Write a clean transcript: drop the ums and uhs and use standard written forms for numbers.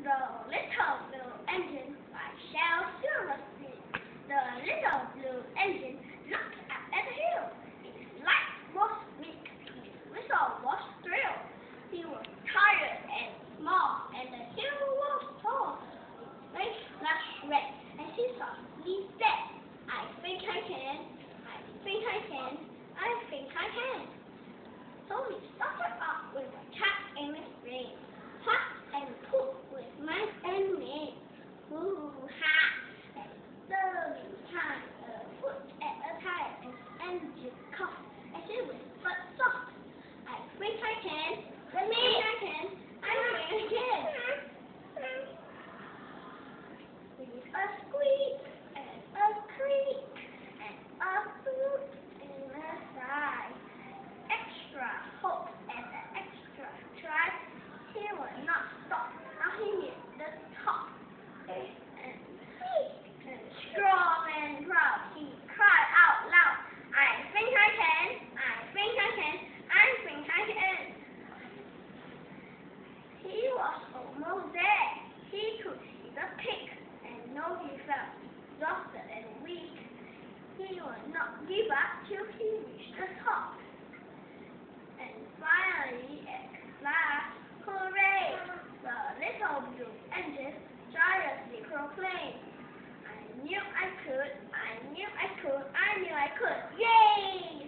The Little Blue Engine by Shel Silverstein. The little blue engine looked up at the hill. His light was weak. His whistle was shrill. He was tired and small, and the hill was tall. His face flushed red, and he softly said, "I think I can. I think I can. I think I can." So he started up with a tap in his brain. Hot and poop with my enemy. Hoo-ha! And slowly time, a foot at a time, and engine coughed as it whispered soft. "I think I can. I think I can. I think I can." With a squeak and a creak and a hoot in a sigh, extra hope and an extra try. He would not stop. Now he hit the top. And big and strong and proud, he cried out loud, "I think I can. I think I can. I think I can." He was almost there. He could see the peak and know he felt exhausted and weak. He would not give up till he reached the top. And finally, at last, hooray! The little blue engine joyously proclaimed, "I knew I could, I knew I could, I knew I could, yay!"